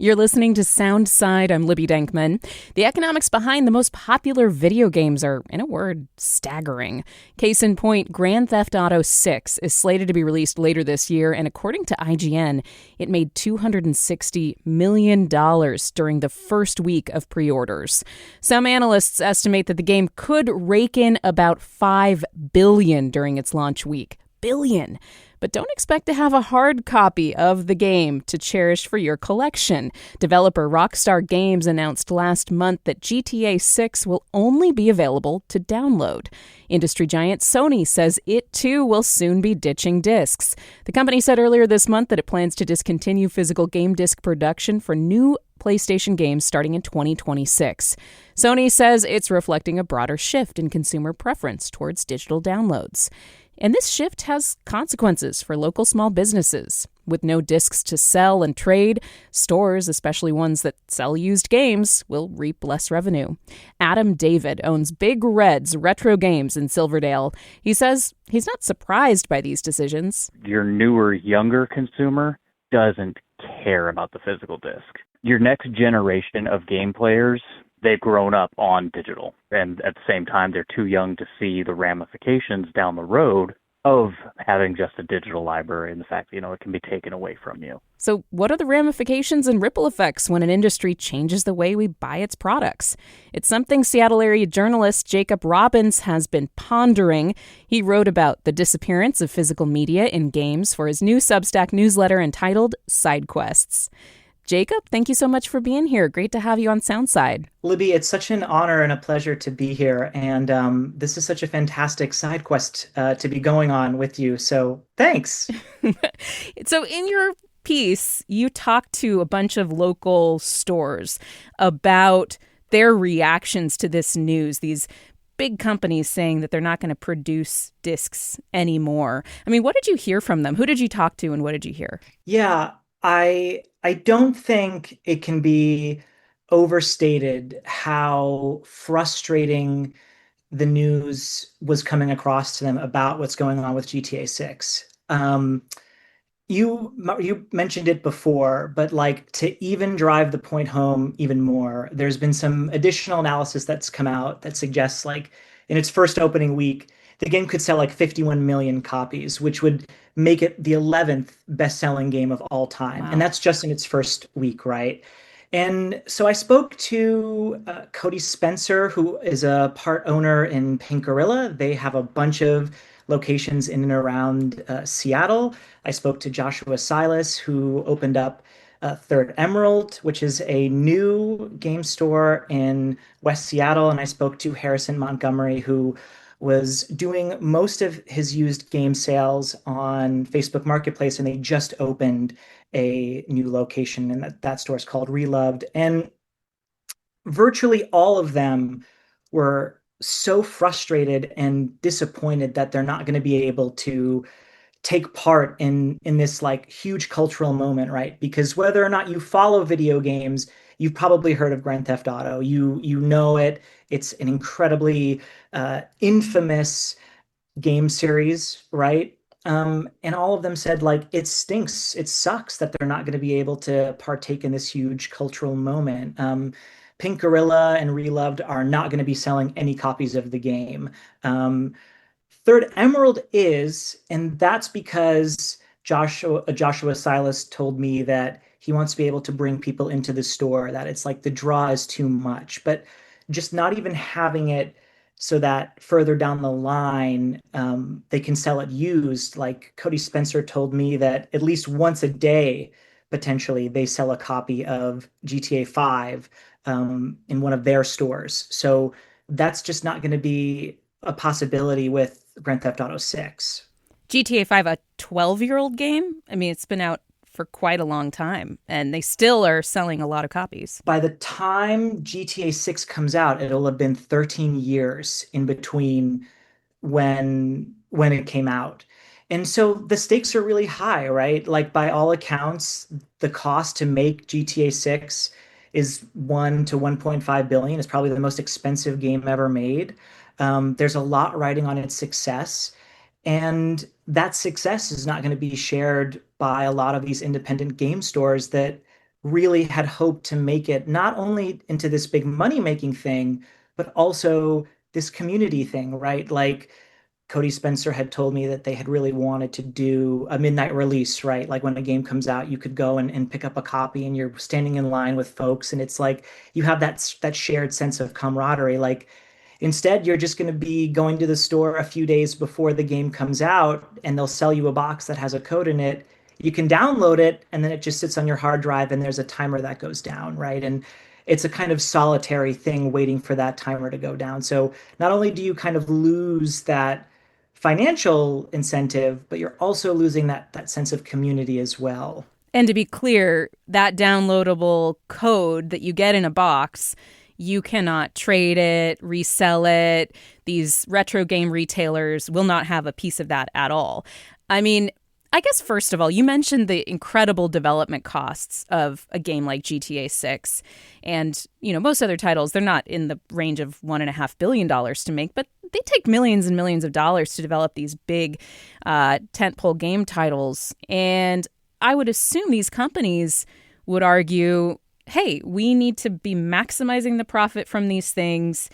You're listening to Soundside. I'm Libby Denkman. The economics behind the most popular video games are, in a word, staggering. Case in point, Grand Theft Auto 6 is slated to be released later this year, and according to IGN, it made $260 million during the first week of pre-orders. Some analysts estimate that the game could rake in about $5 billion during its launch week. Billion. But don't expect to have a hard copy of the game to cherish for your collection. Developer Rockstar Games announced last month that GTA 6 will only be available to download. Industry giant Sony says it too will soon be ditching discs. The company said earlier this month that it plans to discontinue physical game disc production for new PlayStation games starting in 2026. Sony says it's reflecting a broader shift in consumer preference towards digital downloads. And this shift has consequences for local small businesses. With no discs to sell and trade, stores, especially ones that sell used games, will reap less revenue. Adam David owns Big Red's Retro Games in Silverdale. He says he's not surprised by these decisions. Your newer, younger consumer doesn't care about the physical disc. Your next generation of game players, they've grown up on digital. And at the same time, they're too young to see the ramifications down the road of having just a digital library and the fact that, it can be taken away from you. So what are the ramifications and ripple effects when an industry changes the way we buy its products? It's something Seattle area journalist Jacob Robbins has been pondering. He wrote about the disappearance of physical media in games for his new Substack newsletter entitled Side Quests. Jacob, thank you so much for being here. Great to have you on Soundside. Libby, it's such an honor and a pleasure to be here. And this is such a fantastic side quest to be going on with you. So thanks. So in your piece, you talked to a bunch of local stores about their reactions to this news, these big companies saying that they're not going to produce discs anymore. I mean, what did you hear from them? Who did you talk to and what did you hear? Yeah, I don't think it can be overstated how frustrating the news was coming across to them about what's going on with GTA 6. You mentioned it before, but like to even drive the point home even more, there's been some additional analysis that's come out that suggests like in its first opening week, the game could sell like 51 million copies, which would make it the 11th best-selling game of all time. Wow. And that's just in its first week, right? And so I spoke to Cody Spencer, who is a part owner in Pink Gorilla. They have a bunch of locations in and around Seattle. I spoke to Joshua Silas, who opened up Third Emerald, which is a new game store in West Seattle. And I spoke to Harrison Montgomery, who was doing most of his used game sales on Facebook Marketplace, and they just opened a new location, and that store is called Reloved. And virtually all of them were so frustrated and disappointed that they're not going to be able to take part in this like huge cultural moment, right? Because whether or not you follow video games, you've probably heard of Grand Theft Auto. You know it. It's an incredibly infamous game series, right? And all of them said like it stinks, it sucks that they're not going to be able to partake in this huge cultural moment. Pink Gorilla and Reloved are not going to be selling any copies of the game. Third Emerald is, and that's because Joshua Silas told me that he wants to be able to bring people into the store, that it's like the draw is too much, but just not even having it so that further down the line, they can sell it used. Like Cody Spencer told me that at least once a day, potentially, they sell a copy of GTA 5 in one of their stores. So that's just not going to be a possibility with Grand Theft Auto 6. GTA 5, a 12-year-old game? I mean, it's been out for quite a long time, and they still are selling a lot of copies. By the time GTA 6 comes out, it'll have been 13 years in between when it came out. And so the stakes are really high, right? Like by all accounts, the cost to make GTA 6 is 1 to 1.5 billion. It's probably the most expensive game ever made. There's a lot riding on its success. And that success is not going to be shared by a lot of these independent game stores that really had hoped to make it not only into this big money-making thing, but also this community thing, right? Like Cody Spencer had told me that they had really wanted to do a midnight release, right? Like when a game comes out, you could go and pick up a copy and you're standing in line with folks and it's like you have that shared sense of camaraderie. Like instead, you're just going to be going to the store a few days before the game comes out and they'll sell you a box that has a code in it. You can download it and then it just sits on your hard drive and there's a timer that goes down, right? And it's a kind of solitary thing waiting for that timer to go down. So not only do you kind of lose that financial incentive, but you're also losing that sense of community as well. And to be clear, that downloadable code that you get in a box, you cannot trade it, resell it. These retro game retailers will not have a piece of that at all. I mean, I guess first of all, you mentioned the incredible development costs of a game like GTA 6. And, most other titles, they're not in the range of $1.5 billion to make, but they take millions and millions of dollars to develop these big tentpole game titles. And I would assume these companies would argue, hey, we need to be maximizing the profit from these things.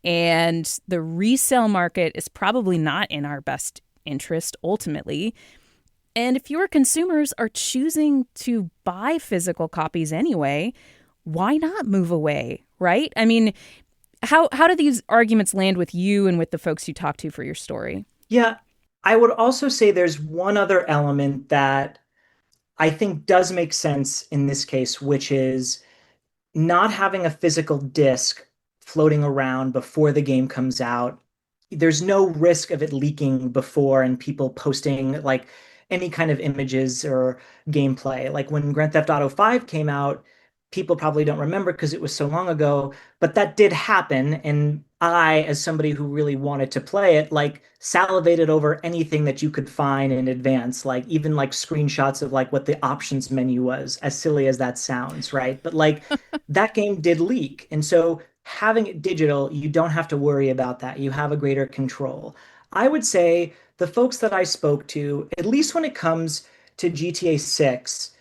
And the resale market is probably not in our best interest ultimately. And if your consumers are choosing to buy physical copies anyway, why not move away, right? I mean, how do these arguments land with you and with the folks you talk to for your story? Yeah, I would also say there's one other element that I think does make sense in this case, which is not having a physical disc floating around before the game comes out. There's no risk of it leaking before and people posting like any kind of images or gameplay. Like when Grand Theft Auto 5 came out, people probably don't remember because it was so long ago, but that did happen. And I, as somebody who really wanted to play it, like salivated over anything that you could find in advance, like even like screenshots of like what the options menu was, as silly as that sounds, right? But like that game did leak. And so having it digital, you don't have to worry about that. You have a greater control. I would say the folks that I spoke to, at least when it comes to GTA 6,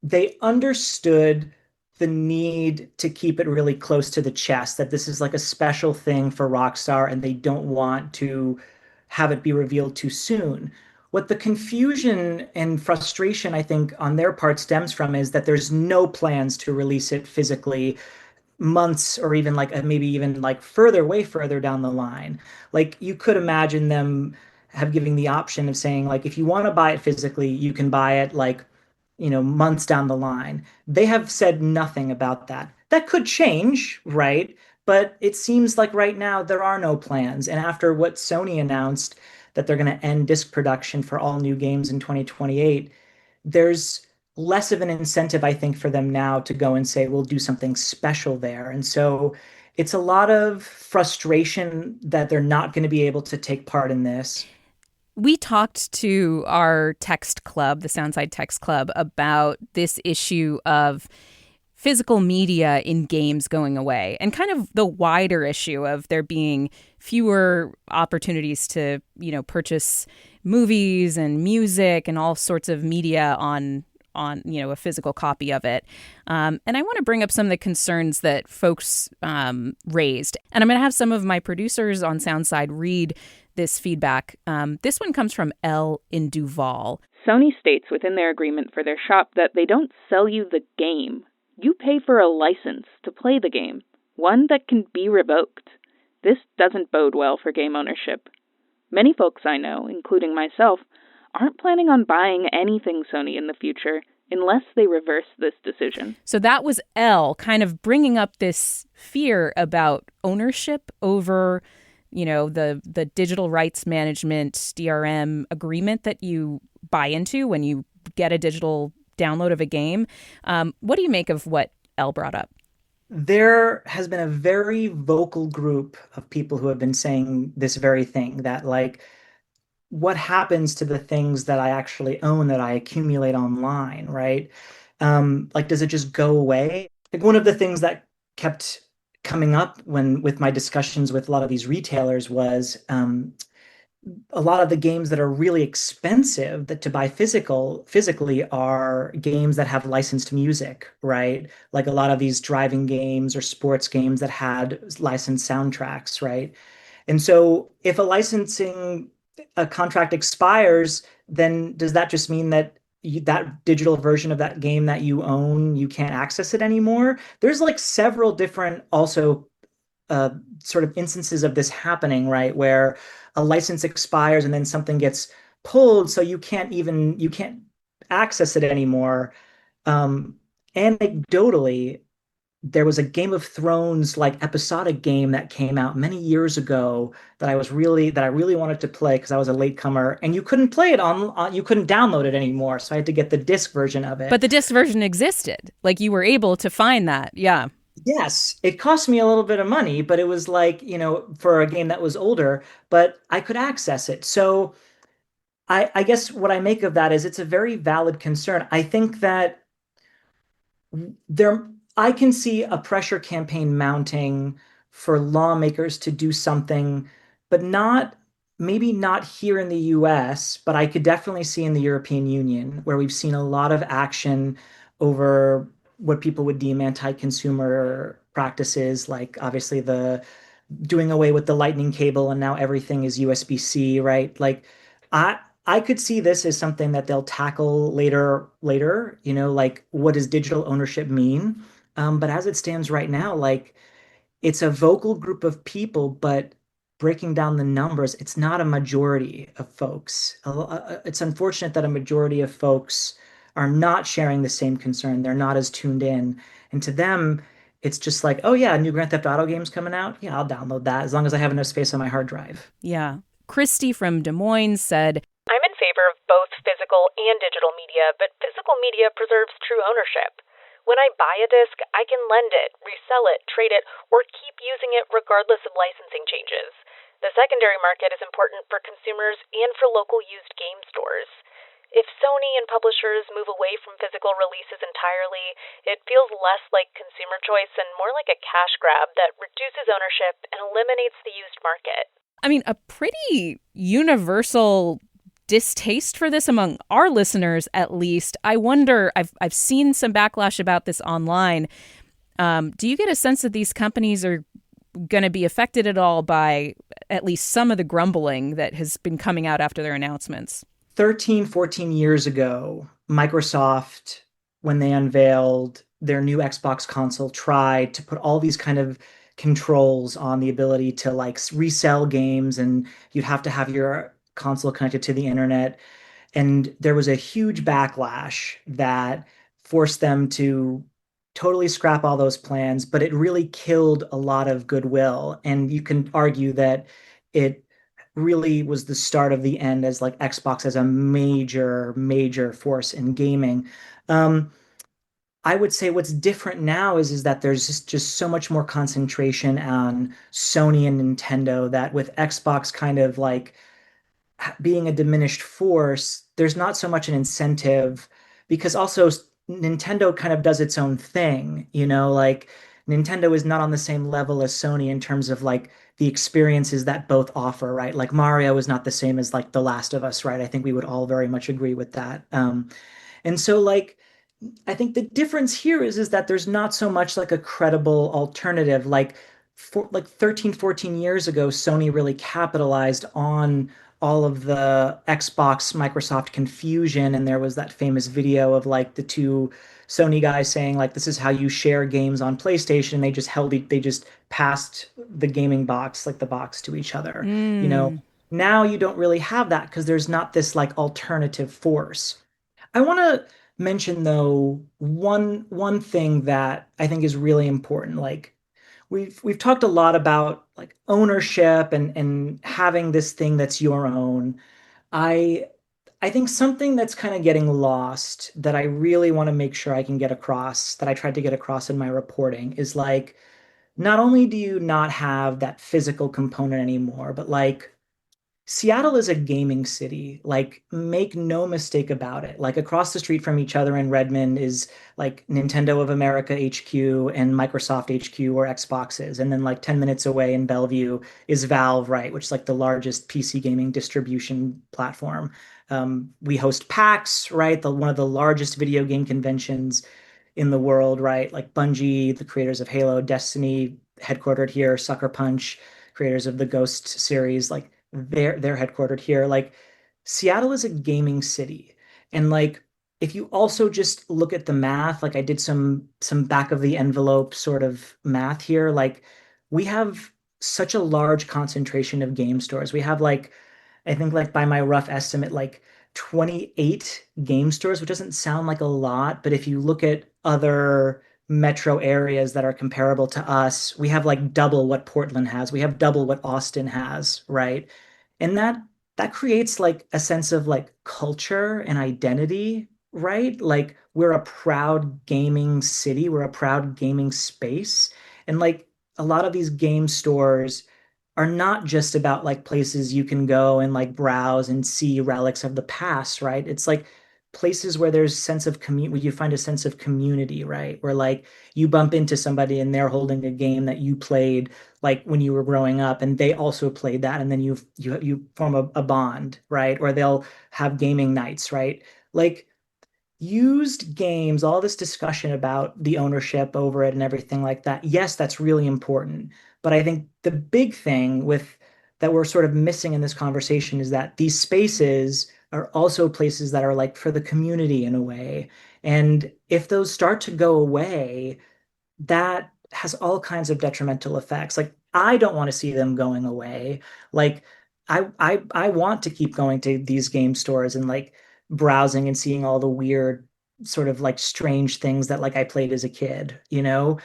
they understood the need to keep it really close to the chest, that this is like a special thing for Rockstar and they don't want to have it be revealed too soon. What the confusion and frustration, I think, on their part stems from is that there's no plans to release it physically months or even like maybe even like further, way further down the line. Like you could imagine them have giving the option of saying like if you want to buy it physically, you can buy it like months down the line. They have said nothing about that. That could change, right? But it seems like right now there are no plans. And after what Sony announced that they're going to end disc production for all new games in 2028, there's less of an incentive, I think, for them now to go and say, we'll do something special there. And so it's a lot of frustration that they're not going to be able to take part in this. We talked to our text club, the Soundside Text Club, about this issue of physical media in games going away and kind of the wider issue of there being fewer opportunities to, purchase movies and music and all sorts of media on a physical copy of it. And I want to bring up some of the concerns that folks raised. And I'm going to have some of my producers on Soundside read this feedback. This one comes from Elle in Duval. Sony states within their agreement for their shop that they don't sell you the game. You pay for a license to play the game, one that can be revoked. This doesn't bode well for game ownership. Many folks I know, including myself, aren't planning on buying anything Sony in the future unless they reverse this decision. So that was Elle kind of bringing up this fear about ownership over the digital rights management DRM agreement that you buy into when you get a digital download of a game. What do you make of what Elle brought up? There has been a very vocal group of people who have been saying this very thing, that like what happens to the things that I actually own that I accumulate online, right? Like, does it just go away? Like one of the things that kept coming up when with my discussions with a lot of these retailers was a lot of the games that are really expensive that to buy physically are games that have licensed music, right? Like a lot of these driving games or sports games that had licensed soundtracks, right? And so if a contract expires, then does that just mean that that digital version of that game that you own, you can't access it anymore? There's like several different also uh, sort of instances of this happening, right? Where a license expires and then something gets pulled, so you can't access it anymore. Um, Anecdotally, there was a Game of Thrones like episodic game that came out many years ago that I really wanted to play because I was a latecomer, and you couldn't play it you couldn't download it anymore, so I had to get the disc version of But it. the disc version existed. Like you were able to find that. Yeah. Yes, it cost me a little bit of money, but it was like, for a game that was older, but I could access it. So I guess what I make of that is it's a very valid concern. I think that there I can see a pressure campaign mounting for lawmakers to do something, but maybe not here in the US, but I could definitely see in the European Union where we've seen a lot of action over what people would deem anti-consumer practices, like obviously the doing away with the lightning cable and now everything is USB-C, right? Like I I could see this as something that they'll tackle later, like what does digital ownership mean? But as it stands right now, like it's a vocal group of people, but breaking down the numbers, it's not a majority of folks. It's unfortunate that a majority of folks are not sharing the same concern. They're not as tuned in. And to them, it's just like, oh yeah, a new Grand Theft Auto game's coming out. Yeah, I'll download that as long as I have enough space on my hard drive. Yeah. Christy from Des Moines said, I'm in favor of both physical and digital media, but physical media preserves true ownership. When I buy a disc, I can lend it, resell it, trade it, or keep using it regardless of licensing changes. The secondary market is important for consumers and for local used game stores. If Sony and publishers move away from physical releases entirely, it feels less like consumer choice and more like a cash grab that reduces ownership and eliminates the used market. I mean, a pretty universal distaste for this among our listeners, at least. I wonder, I've seen some backlash about this online. Do you get a sense that these companies are going to be affected at all by at least some of the grumbling that has been coming out after their announcements? 13, 14 years ago, Microsoft, when they unveiled their new Xbox console, tried to put all these kind of controls on the ability to like resell games, and you'd have to have your console connected to the internet. And there was a huge backlash that forced them to totally scrap all those plans, but it really killed a lot of goodwill. And you can argue that it really was the start of the end as like Xbox as a major force in gaming. Um, I would say what's different now is that there's just so much more concentration on Sony and Nintendo that with Xbox kind of like being a diminished force, there's not so much an incentive because also Nintendo kind of does its own thing, like Nintendo is not on the same level as Sony in terms of like the experiences that both offer, right? Like Mario is not the same as like The Last of Us, right? I think we would all very much agree with that. And so like I think the difference here is that there's not so much like a credible alternative. Like for like 13, 14 years ago, Sony really capitalized on all of the Xbox Microsoft confusion, and there was that famous video of like the two Sony guys saying like this is how you share games on PlayStation. They just passed the gaming box, like the box, to each other. You know, Mm. now you don't really have that because there's not this like alternative force. I want to mention though one thing that I think is really important. Like we've talked a lot about like ownership and having this thing that's your own. I I think something that's kind of getting lost that I really want to make sure I can get across, that I tried to get across in my reporting, is like not only do you not have that physical component anymore, but like Seattle is a gaming city. Like, make no mistake about it. Like, across the street from each other in Redmond is like Nintendo of America HQ and Microsoft HQ or Xboxes. And then, like, 10 minutes away in Bellevue is Valve, right, which is like the largest PC gaming distribution platform. We host PAX, right, one of the largest video game conventions in the world, right? Like Bungie, the creators of Halo, Destiny, headquartered here, Sucker Punch, creators of the Ghost series, like they're headquartered here. Like, Seattle is a gaming city. And like, if you also just look at the math, like I did some back of the envelope sort of math here, like we have such a large concentration of game stores. We have like, I think, like by my rough estimate, like 28 game stores, which doesn't sound like a lot, but if you look at other metro areas that are comparable to us, we have like double what Portland has. We have double what Austin has, right? And that creates like a sense of like culture and identity, right? Like, we're a proud gaming city, we're a proud gaming space. And like, a lot of these game stores are not just about like places you can go and like browse and see relics of the past, right? It's like places where there's sense of community, where you find a sense of community, right? Where like you bump into somebody and they're holding a game that you played like when you were growing up and they also played that, and then you form a bond, right? Or they'll have gaming nights, right? Like, used games, all this discussion about the ownership over it and everything like that. Yes, that's really important. But I think the big thing with that we're sort of missing in this conversation is that these spaces are also places that are like for the community in a way. And if those start to go away, that has all kinds of detrimental effects. Like, I don't want to see them going away. Like, I want to keep going to these game stores and like browsing and seeing all the weird sort of like strange things that like I played as a kid, you know?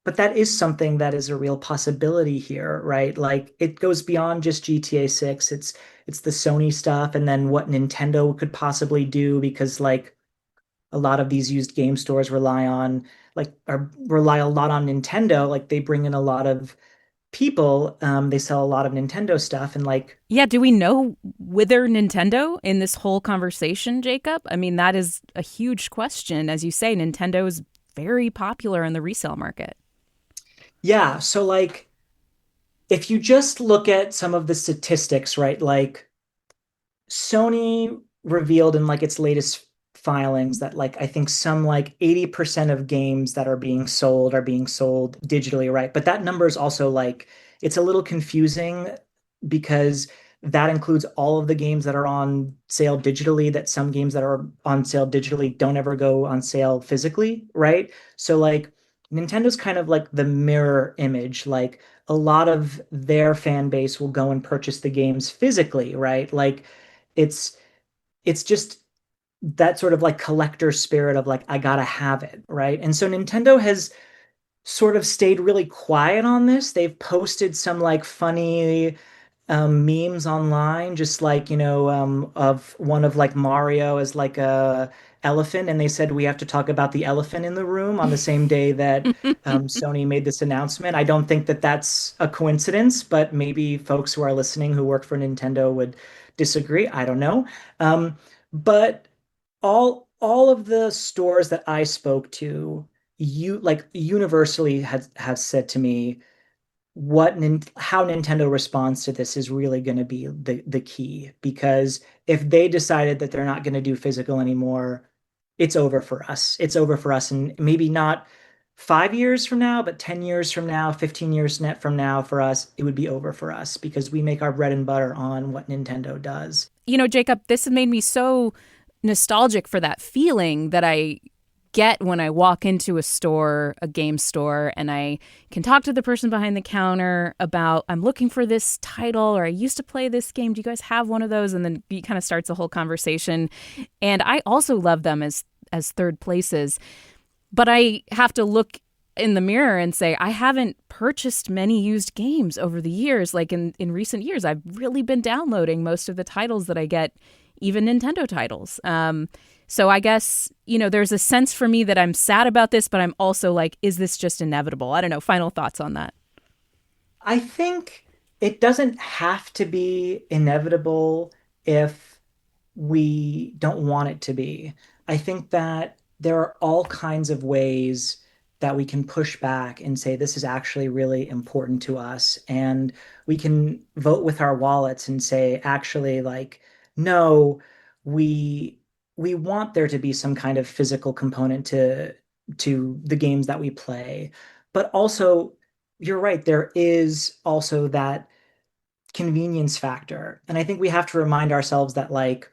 But that is something that is a real possibility here, right? Like, it goes beyond just GTA 6. It's the Sony stuff and then what Nintendo could possibly do, because like a lot of these used game stores rely on like or rely a lot on Nintendo. Like, they bring in a lot of people. They sell a lot of Nintendo stuff and like, Yeah, do we know whether Nintendo in this whole conversation, Jacob? I mean, that is a huge question. As you say, Nintendo is very popular in the resale market. yeah. So like, if you just look at some of the statistics, right? Like, Sony revealed in like its latest filings that like I think some like 80% of games that are being sold digitally, right? But that number is also like, it's a little confusing because that includes all of the games that are on sale digitally, that some games that are on sale digitally don't ever go on sale physically, right? So like, Nintendo's kind of like the mirror image. Like, a lot of their fan base will go and purchase the games physically, right? Like, it's it's just that sort of like collector spirit of like, I gotta have it, right? And so Nintendo has sort of stayed really quiet on this. They've posted some like funny memes online, just like, of one of like Mario as like a elephant, and they said we have to talk about the elephant in the room on the same day that Sony made this announcement. I don't think that that's a coincidence, but maybe folks who are listening who work for Nintendo would disagree. I don't know. But all of the stores that I spoke to, you like universally have said to me how Nintendo responds to this is really going to be the key, because if they decided that they're not going to do physical anymore, it's over for us. It's over for us, and maybe not 5 years from now, but 10 years from now, 15 years net from now, for us, it would be over for us because we make our bread and butter on what Nintendo does. You know, Jacob, this has made me so nostalgic for that feeling that I get when I walk into a store, a game store, and I can talk to the person behind the counter about, I'm looking for this title, or I used to play this game. Do you guys have one of those? And then it kind of starts a whole conversation. And I also love them as third places. But I have to look in the mirror and say, I haven't purchased many used games over the years. Like in recent years, I've really been downloading most of the titles that I get, even Nintendo titles. So I guess, there's a sense for me that I'm sad about this, but I'm also like, is this just inevitable? I don't know. Final thoughts on that. I think it doesn't have to be inevitable if we don't want it to be. I think that there are all kinds of ways that we can push back and say this is actually really important to us. And we can vote with our wallets and say, actually, like, no, we we want there to be some kind of physical component to the games that we play. But also, you're right, there is also that convenience factor. And I think we have to remind ourselves that like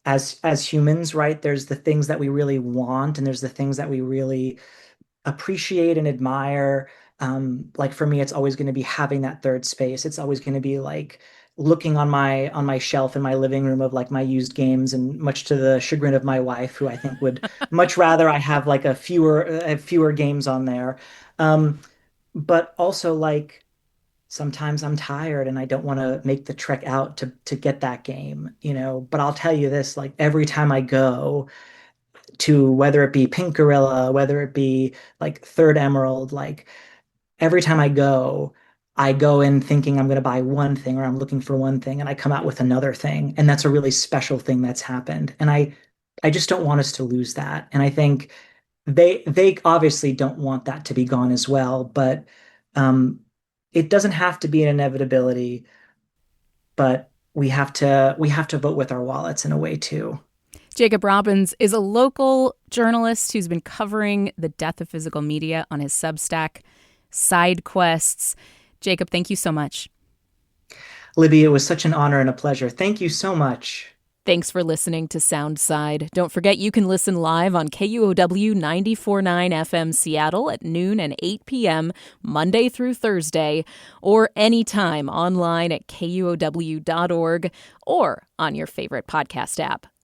as humans, right, there's the things that we really want and there's the things that we really appreciate and admire. Like for me, it's always going to be having that third space. It's always going to be like looking on my shelf in my living room of like my used games, and much to the chagrin of my wife, who I think would much rather I have like fewer games on there. Um, but also like sometimes I'm tired and I don't want to make the trek out to get that game, you know. But I'll tell you this, like every time I go to, whether it be Pink Gorilla, whether it be like Third Emerald, like every time I go in thinking I'm going to buy one thing or I'm looking for one thing and I come out with another thing. And that's a really special thing that's happened. And I just don't want us to lose that. And I think they obviously don't want that to be gone as well, but um, it doesn't have to be an inevitability, but we have to vote with our wallets in a way too. Jacob Robbins is a local journalist who's been covering the death of physical media on his Substack, Side Quests. Jacob, thank you so much. Libby, it was such an honor and a pleasure. Thank you so much. Thanks for listening to Soundside. Don't forget you can listen live on KUOW 94.9 FM Seattle at noon and 8 p.m. Monday through Thursday, or anytime online at KUOW.org or on your favorite podcast app.